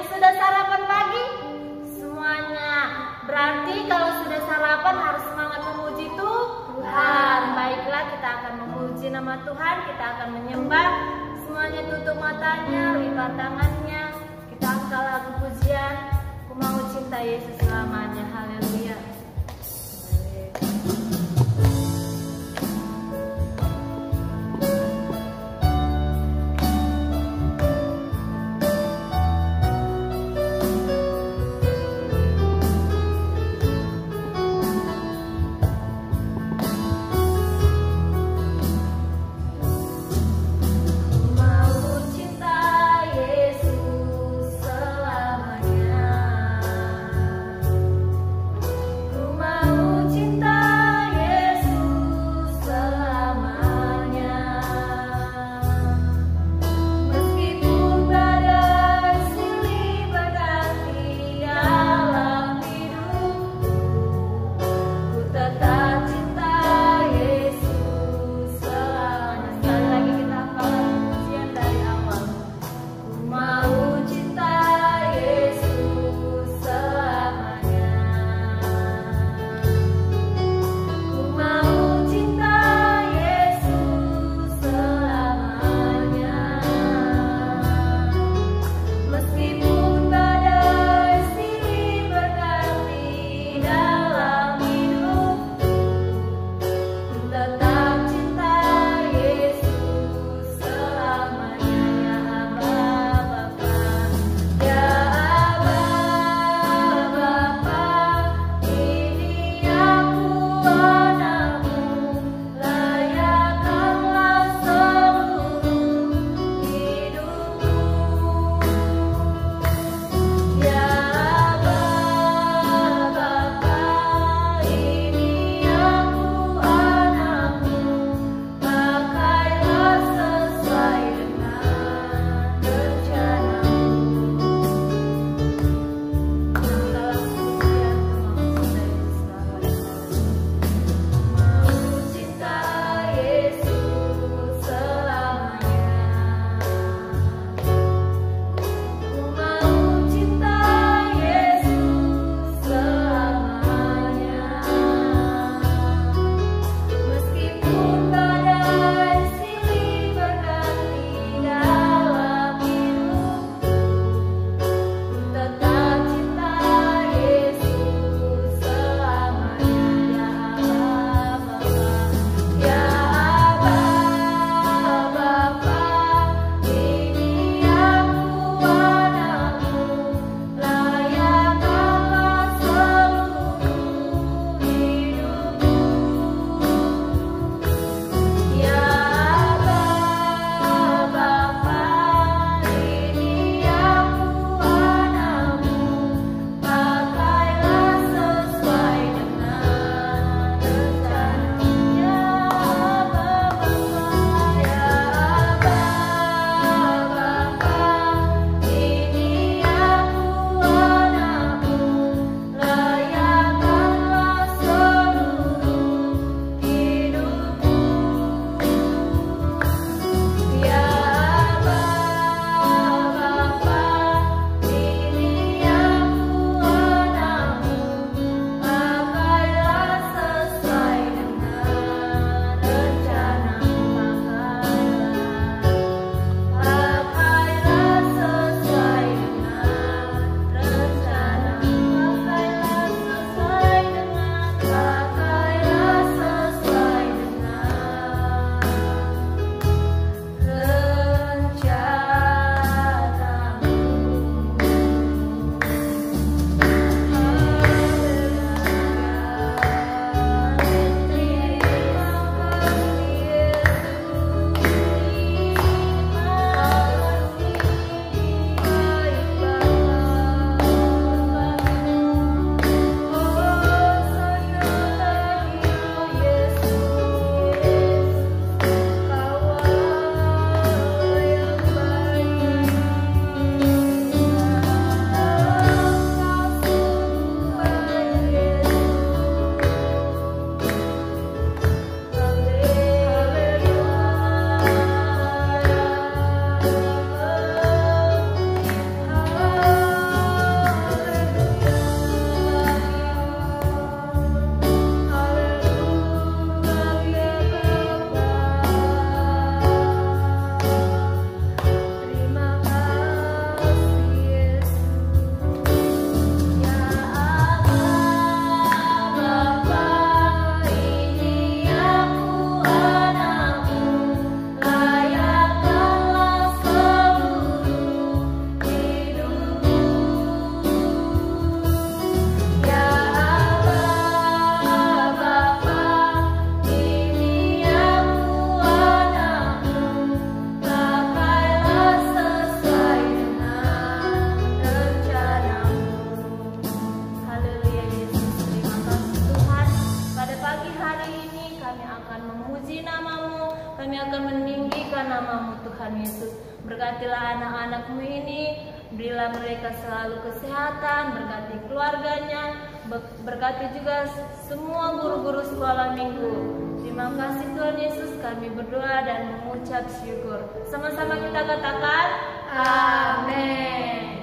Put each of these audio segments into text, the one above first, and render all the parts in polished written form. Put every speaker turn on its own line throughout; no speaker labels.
sudah sarapan pagi? Semuanya. Berarti kalau sudah sarapan harus semangat memuji Tuhan. Baiklah, kita akan memuji nama Tuhan, kita akan menyembah. Semuanya tutup matanya, lipat tangannya. Kita angkat lagu pujian. Aku mau cinta Yesus selamanya. Haleluya.
Ku
kami akan memuji nama-Mu, kami akan meninggikan nama-Mu Tuhan Yesus. Berkatilah anak-anak-Mu ini, berilah mereka selalu kesehatan, berkati keluarganya, berkati juga semua guru-guru sekolah minggu. Terima kasih Tuhan Yesus, kami berdoa dan mengucap syukur. Sama-sama kita katakan, amin.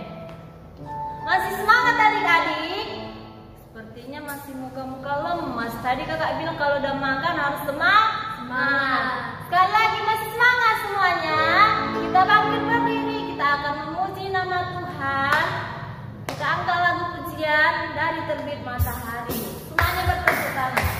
Masih semangat adik-adik? Sepertinya masih muka-muka lemas. Tadi kakak bilang kalau udah makan harus semangat. Sekali lagi masih semangat semuanya. Kita bangkit berdiri, kita akan memuji nama Tuhan. Kita angkat lagu pujian dari terbit matahari. Semuanya bertepuk tangan.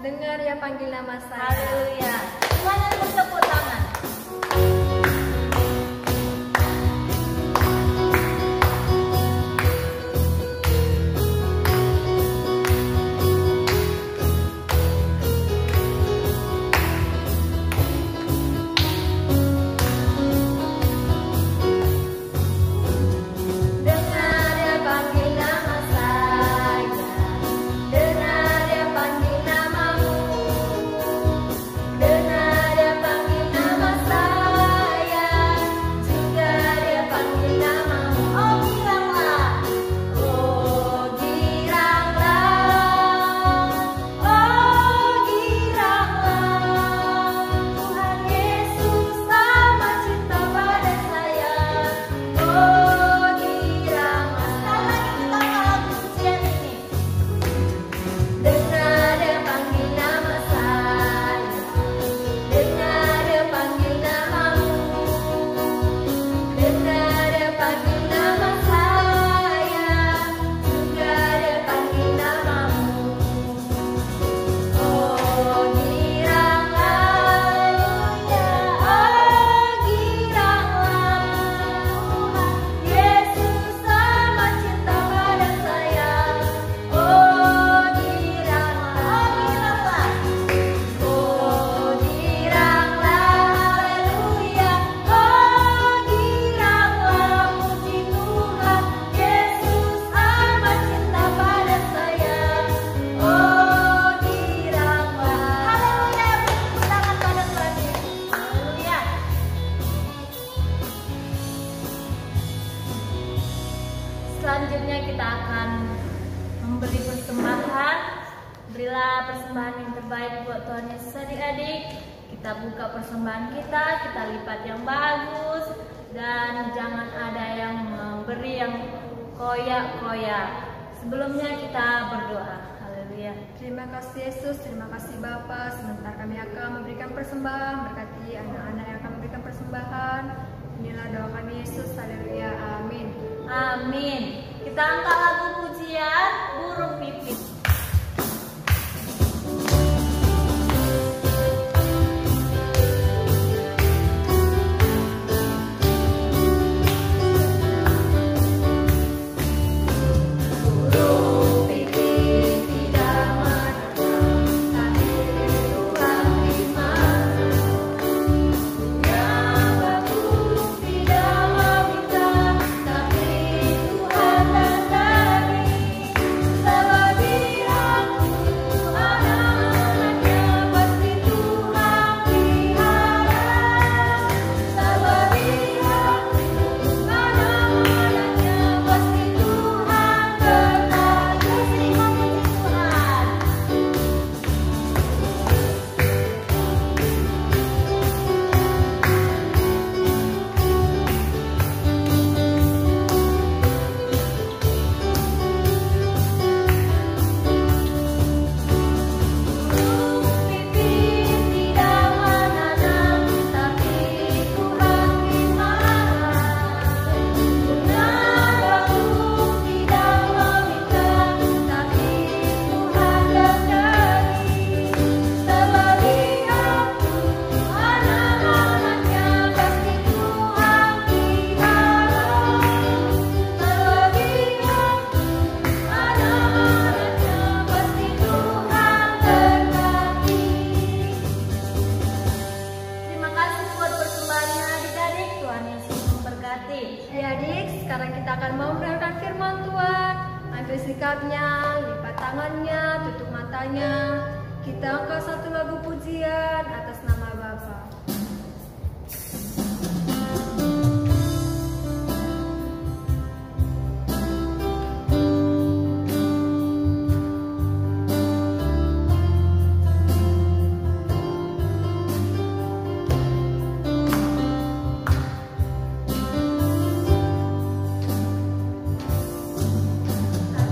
Dengar ya panggil nama saya.
Haleluya. Semuanya bertepuk tangan. Selanjutnya kita akan memberi persembahan. Berilah persembahan yang terbaik buat Tuhan Yesus adik-adik. Kita kita buka persembahan kita lipat yang bagus, dan jangan ada yang memberi yang koyak-koyak. Sebelumnya kita berdoa. Haleluya.
Terima kasih Yesus, terima kasih Bapa. Sebentar kami akan memberikan persembahan, berkati anak-anak yang akan memberikan persembahan. Inilah doa kami Yesus, haleluya, amin.
Amin. Kita angkat lagu pujian Burung Pipit.
Adik-adik, sekarang kita akan mau mendengarkan firman Tuhan. Ambil sikapnya, lipat tangannya, tutup matanya. Kita angkat satu lagu pujian atas nama Bapa.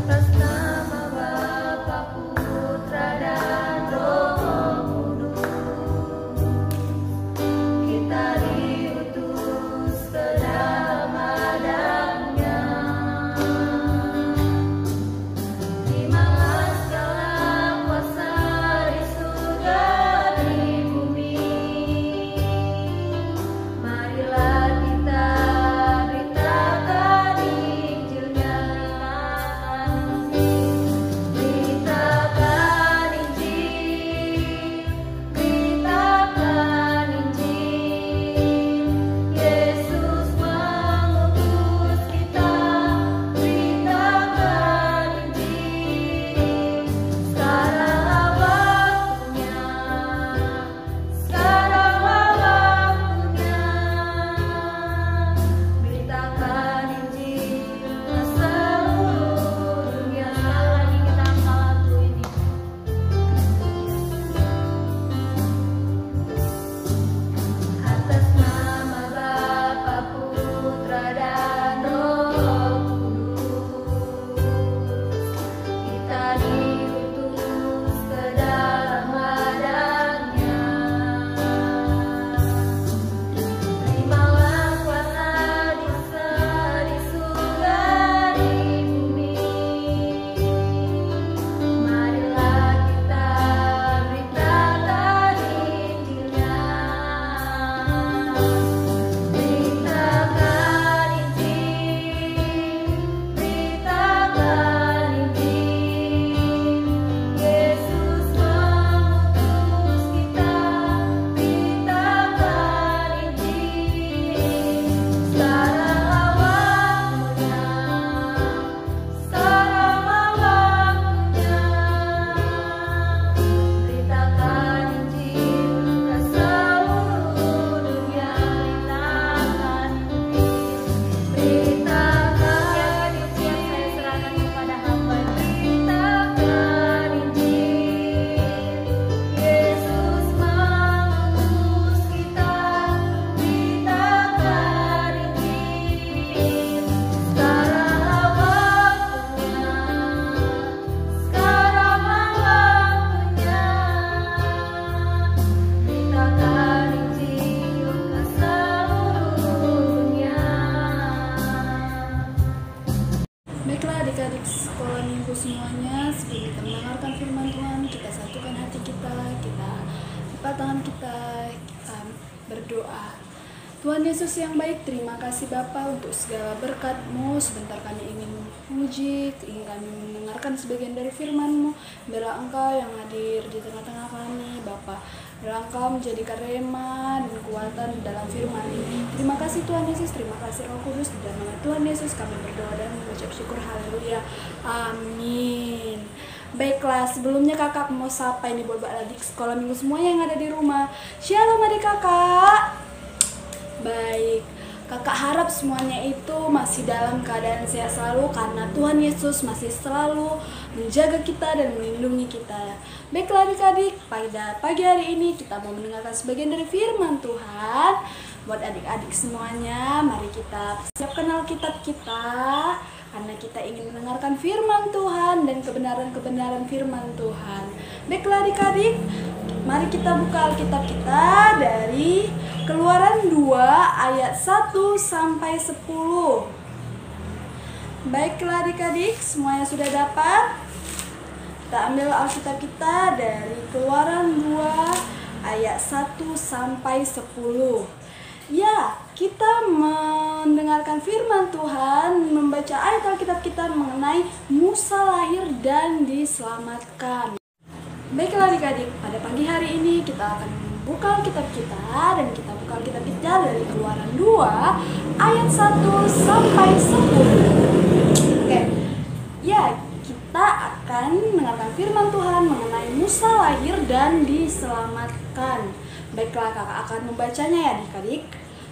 Atas nama Bapa, Putra dan Roh Kudus.
berdoa. Tuhan Yesus yang baik, terima kasih Bapa untuk segala berkat-Mu. Sebentar kami ingin memuji, ingin kami mendengarkan sebagian dari firman-Mu. Biarlah Engkau yang hadir di tengah-tengah kami, Bapa. Biarlah Engkau menjadikan rema dan kekuatan dalam firman ini. Terima kasih Tuhan Yesus, terima kasih Roh Kudus. Di dalam nama Tuhan Yesus kami berdoa dan mengucap syukur. Haleluya. Amin. Baiklah, sebelumnya kakak mau sapa ini buat adik sekolah minggu semua yang ada di rumah. Shalom adik kakak. Baik, kakak harap semuanya itu masih dalam keadaan sehat selalu karena Tuhan Yesus masih selalu menjaga kita dan melindungi kita. Baiklah adik-adik, pada pagi hari ini kita mau mendengarkan sebagian dari firman Tuhan. Buat adik-adik semuanya, mari kita siapkan Alkitab kita karena kita ingin mendengarkan firman Tuhan dan kebenaran-kebenaran firman Tuhan. Baiklah adik-adik, mari kita buka Alkitab kita dari Keluaran 2 ayat 1 sampai 10. Baiklah adik-adik, semuanya sudah dapat? Kita ambil Alkitab kita dari Keluaran 2 ayat 1 sampai 10. Ya, kita mendengarkan firman Tuhan, membaca ayat Alkitab kita mengenai Musa lahir dan diselamatkan. Baiklah adik-adik, pada pagi hari ini kita akan buka Alkitab kita dan kita buka Alkitab kita dari Keluaran 2 ayat 1 sampai 10. Oke. Ya, kita akan mendengarkan firman Tuhan mengenai Musa lahir dan diselamatkan. Baiklah, kakak akan membacanya ya adik-adik.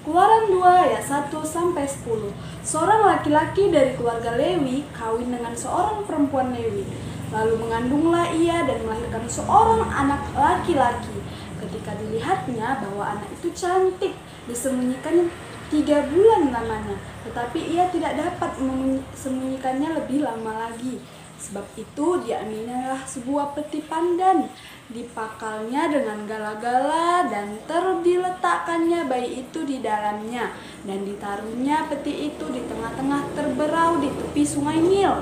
Keluaran 2 ayat 1 sampai 10. Seorang laki-laki dari keluarga Lewi kawin dengan seorang perempuan Lewi. Lalu mengandunglah ia dan melahirkan seorang anak laki-laki. Ketika dilihatnya bahwa anak itu cantik, disembunyikannya 3 bulan lamanya. Tetapi ia tidak dapat menyembunyikannya lebih lama lagi. Sebab itu diambilnya sebuah peti pandan, dipakalnya dengan gala-gala dan diletakkannya bayi itu di dalamnya. Dan ditaruhnya peti itu di tengah-tengah terberau di tepi sungai Nil.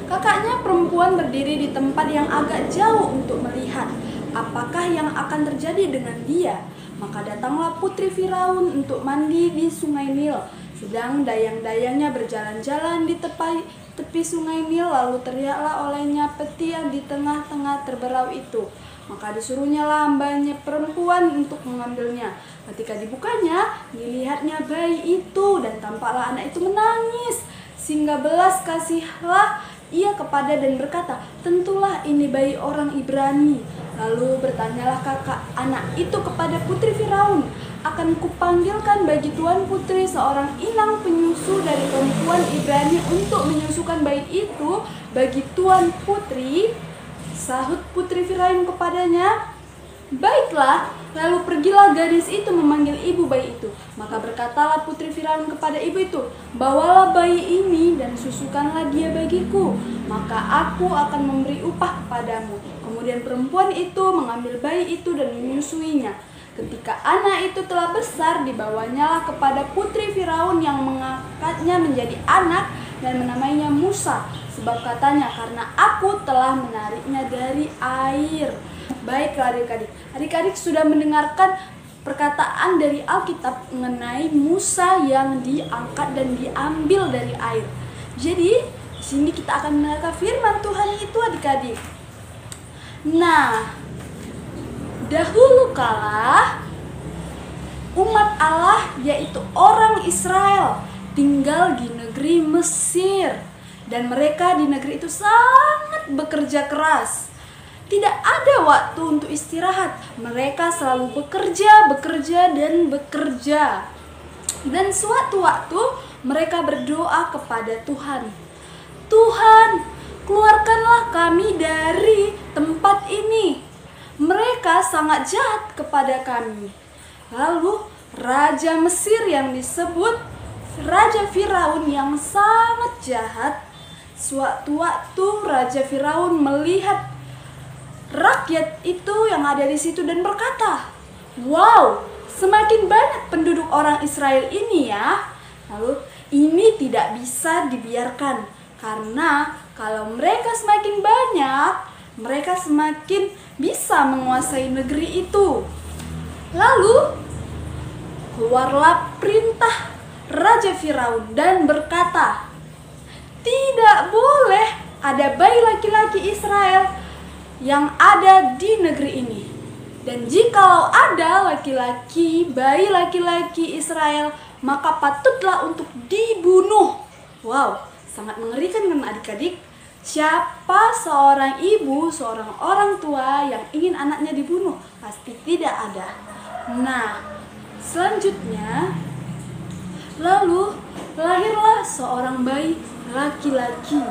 Kakaknya perempuan berdiri di tempat yang agak jauh untuk melihat apakah yang akan terjadi dengan dia. Maka datanglah putri Firaun untuk mandi di sungai Nil. Sedang dayang-dayangnya berjalan-jalan di tepi sungai Nil, lalu teriaklah olehnya peti yang di tengah-tengah terberau itu. Maka disuruhnya hambanya perempuan untuk mengambilnya. Ketika dibukanya, dilihatnya bayi itu dan tampaklah anak itu menangis. Sehingga belas kasihlah ia kepada dan berkata, tentulah ini bayi orang Ibrani. Lalu bertanyalah kakak anak itu kepada putri Firaun, akan kupanggilkan bagi tuan putri seorang inang penyusu dari perempuan Ibrani untuk menyusukan bayi itu bagi tuan putri. Sahut putri Firaun kepadanya, baiklah. Lalu pergilah gadis itu memanggil ibu bayi itu. Maka berkatalah putri Firaun kepada ibu itu, bawalah bayi ini dan susukanlah dia bagiku, maka aku akan memberi upah kepadamu. Kemudian perempuan itu mengambil bayi itu dan menyusuinya. Ketika anak itu telah besar, dibawanyalah kepada putri Firaun yang mengangkatnya menjadi anak dan menamainya Musa. Sebab katanya, karena aku telah menariknya dari air. Baiklah adik-adik, adik-adik sudah mendengarkan perkataan dari Alkitab mengenai Musa yang diangkat dan diambil dari air. Jadi, di sini kita akan mendengarkan firman Tuhan itu adik-adik. Nah, dahulu kala umat Allah yaitu orang Israel tinggal di negeri Mesir. Dan mereka di negeri itu sangat bekerja keras. Tidak ada waktu untuk istirahat. Mereka selalu bekerja, dan bekerja. Dan suatu waktu mereka berdoa kepada Tuhan. Tuhan, keluarkanlah kami dari tempat ini. Mereka sangat jahat kepada kami. Lalu Raja Mesir yang disebut Raja Firaun yang sangat jahat. Suatu waktu Raja Firaun melihat rakyat itu yang ada di situ dan berkata, wow, semakin banyak penduduk orang Israel ini ya. Lalu ini tidak bisa dibiarkan, karena kalau mereka semakin banyak, mereka semakin bisa menguasai negeri itu. Lalu keluarlah perintah Raja Firaun dan berkata, "Tidak boleh ada bayi laki-laki Israel yang ada di negeri ini. Dan jikalau ada bayi laki-laki Israel, maka patutlah untuk dibunuh." Wow, sangat mengerikan kan adik-adik? Siapa seorang ibu, seorang orang tua yang ingin anaknya dibunuh? Pasti tidak ada. Nah, selanjutnya, lalu lahirlah seorang bayi laki-laki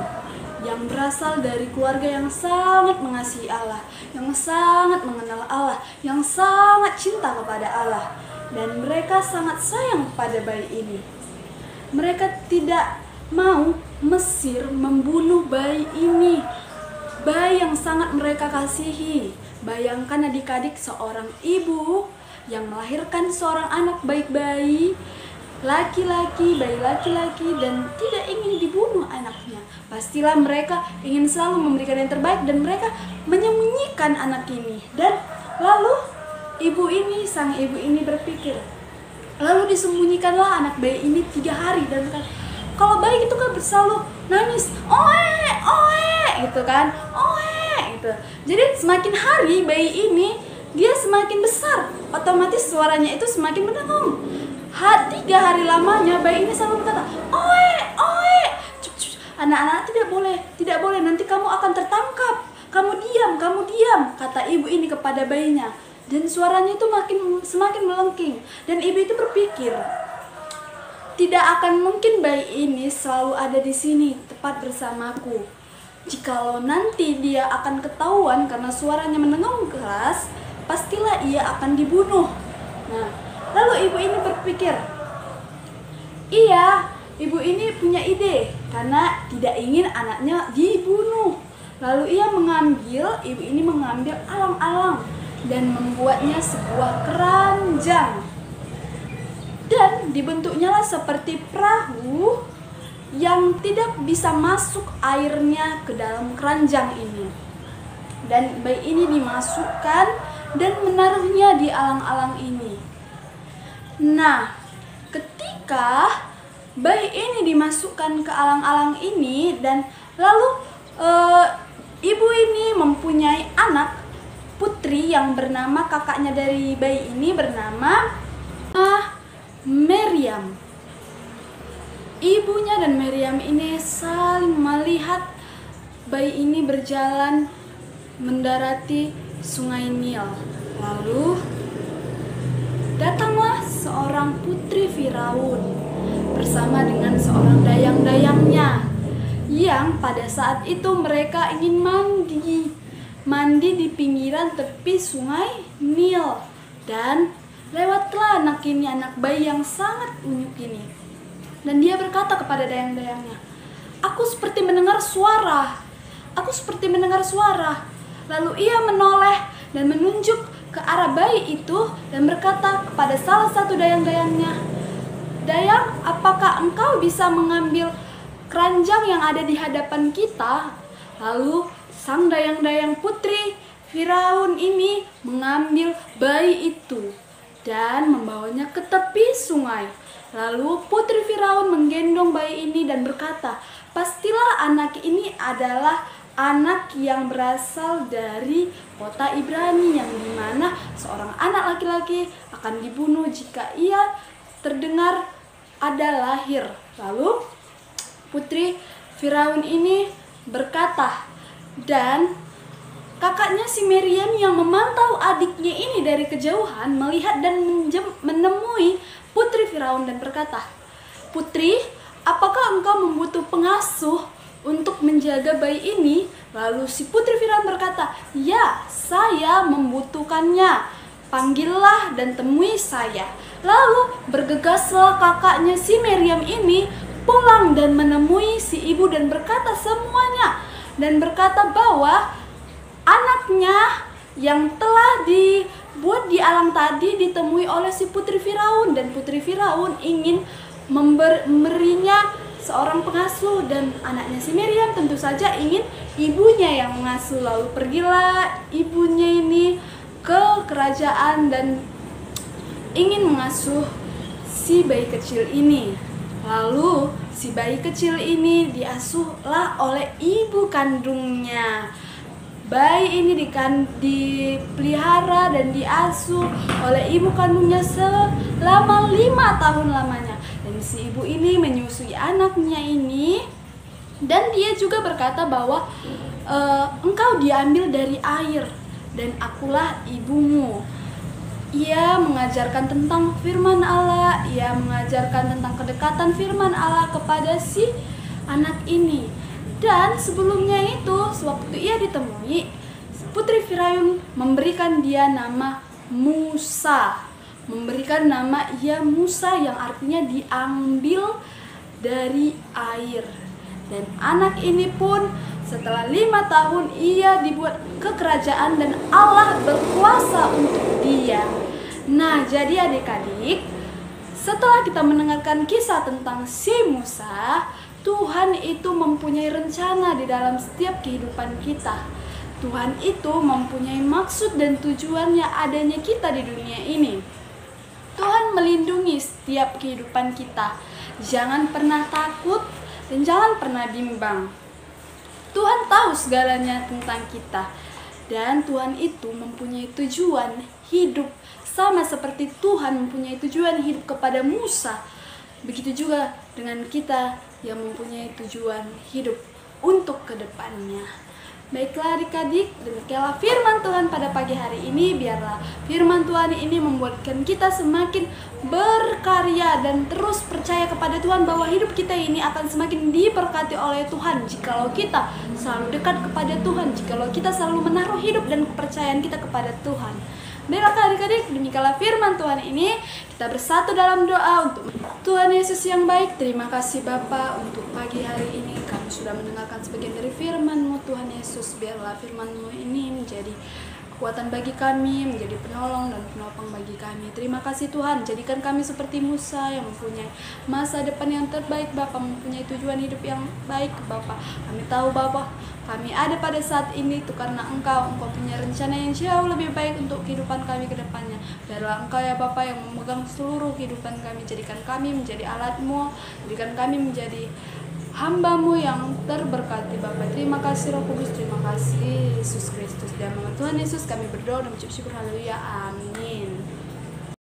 yang berasal dari keluarga yang sangat mengasihi Allah, yang sangat mengenal Allah, yang sangat cinta kepada Allah. Dan mereka sangat sayang pada bayi ini. Mereka tidak mau Mesir membunuh bayi ini, bayi yang sangat mereka kasihi. Bayangkan adik-adik, seorang ibu yang melahirkan seorang anak bayi laki-laki dan tidak ingin dibunuh anaknya. Pastilah mereka ingin selalu memberikan yang terbaik dan mereka menyembunyikan anak ini. Dan lalu sang ibu ini berpikir, lalu disembunyikanlah anak bayi ini 3 hari. Dan kalau bayi itu kan selalu nangis, oe gitu kan, oe gitu. Jadi semakin hari bayi ini dia semakin besar, otomatis suaranya itu semakin mendengung. 3 hari lamanya bayi ini selalu berkata, oe. Anak-anak tidak boleh, nanti kamu akan tertangkap. Kamu diam, kata ibu ini kepada bayinya. Dan suaranya itu semakin melengking. Dan ibu itu berpikir, tidak akan mungkin bayi ini selalu ada di sini tepat bersamaku. Jikalau nanti dia akan ketahuan karena suaranya mendengung keras, pastilah ia akan dibunuh. Nah, lalu ibu ini berpikir, ibu ini punya ide karena tidak ingin anaknya dibunuh. Lalu ibu ini mengambil alang-alang dan membuatnya sebuah keranjang. Dan dibentuknya lah seperti perahu yang tidak bisa masuk airnya ke dalam keranjang ini. Dan bayi ini dimasukkan dan menaruhnya di alang-alang ini. Nah, ketika bayi ini dimasukkan ke alang-alang ini dan lalu ibu ini mempunyai anak putri yang bernama, kakaknya dari bayi ini bernama Meriam. Ibunya dan Meriam ini saling melihat bayi ini berjalan mendarati sungai Nil. Lalu datanglah seorang putri Firaun bersama dengan seorang dayang-dayangnya, yang pada saat itu mereka ingin mandi di pinggiran tepi sungai Nil. Dan lewatlah anak bayi yang sangat unyuk ini. Dan dia berkata kepada dayang-dayangnya, aku seperti mendengar suara. Lalu ia menoleh dan menunjuk ke arah bayi itu dan berkata kepada salah satu dayang-dayangnya, "Dayang, apakah engkau bisa mengambil keranjang yang ada di hadapan kita?" Lalu sang dayang-dayang putri Firaun ini mengambil bayi itu dan membawanya ke tepi sungai. Lalu putri Firaun menggendong bayi ini dan berkata, pastilah anak ini adalah anak yang berasal dari kota Ibrani, yang dimana seorang anak laki-laki akan dibunuh jika ia terdengar ada lahir. Lalu putri Firaun ini berkata, dan kakaknya si Meriam yang memantau adiknya ini dari kejauhan melihat dan menemui putri Firaun dan berkata, "Putri, apakah engkau membutuhkan pengasuh untuk menjaga bayi ini?" Lalu si putri Firaun berkata, "Ya, saya membutuhkannya. Panggillah dan temui saya." Lalu bergegaslah kakaknya si Meriam ini pulang dan menemui si ibu dan berkata semuanya, dan berkata bahwa anaknya yang telah dibuat di alang tadi ditemui oleh si putri Firaun, dan putri Firaun ingin memberinya seorang pengasuh, dan anaknya si Meriam tentu saja ingin ibunya yang mengasuh. Lalu pergilah ibunya ini ke kerajaan dan ingin mengasuh si bayi kecil ini. Lalu si bayi kecil ini diasuhlah oleh ibu kandungnya. Bayi ini dipelihara dan diasuh oleh ibu kandungnya selama 5 tahun lamanya. Dan si ibu ini menyusui anaknya ini, dan dia juga berkata bahwa engkau diambil dari air dan akulah ibumu. Ia mengajarkan tentang firman Allah, ia mengajarkan tentang kedekatan firman Allah kepada si anak ini. Dan sebelumnya itu, sewaktu ia ditemui, Putri Firaun memberikan dia nama Musa. Memberikan nama ia Musa yang artinya diambil dari air. Dan anak ini pun setelah 5 tahun ia dibuat ke kerajaan dan Allah berkuasa untuk dia. Nah, jadi adik-adik, setelah kita mendengarkan kisah tentang si Musa, Tuhan itu mempunyai rencana di dalam setiap kehidupan kita. Tuhan itu mempunyai maksud dan tujuannya adanya kita di dunia ini. Tuhan melindungi setiap kehidupan kita. Jangan pernah takut dan jangan pernah bimbang. Tuhan tahu segalanya tentang kita. Dan Tuhan itu mempunyai tujuan hidup. Sama seperti Tuhan mempunyai tujuan hidup kepada Musa, begitu juga dengan kita yang mempunyai tujuan hidup untuk kedepannya. Baiklah adik-adik, demikianlah firman Tuhan pada pagi hari ini. Biarlah firman Tuhan ini membuatkan kita semakin berkarya dan terus percaya kepada Tuhan bahwa hidup kita ini akan semakin diberkati oleh Tuhan jikalau kita selalu dekat kepada Tuhan, jikalau kita selalu menaruh hidup dan kepercayaan kita kepada Tuhan. Baiklah adik-adik, demikianlah firman Tuhan ini. Kita bersatu dalam doa untuk Tuhan Yesus yang baik. Terima kasih Bapa untuk pagi hari ini. Kami sudah mendengarkan sebagian dari firman-Mu Tuhan Yesus. Biarlah firman-Mu ini menjadi kekuatan bagi kami, menjadi penolong dan penopang bagi kami. Terima kasih Tuhan, jadikan kami seperti Musa yang mempunyai masa depan yang terbaik Bapa, mempunyai tujuan hidup yang baik Bapa. Kami tahu Bapa, kami ada pada saat ini itu karena Engkau punya rencana yang jauh lebih baik untuk kehidupan kami ke depannya. Biarlah Engkau ya Bapa yang memegang seluruh kehidupan kami, jadikan kami menjadi alat-Mu, jadikan kami menjadi hamba-Mu yang terberkati Bapa. Terima kasih Roh Kudus, terima kasih Yesus Kristus. Dan nama Tuhan Yesus kami berdoa dan mengucap syukur, haleluya, amin.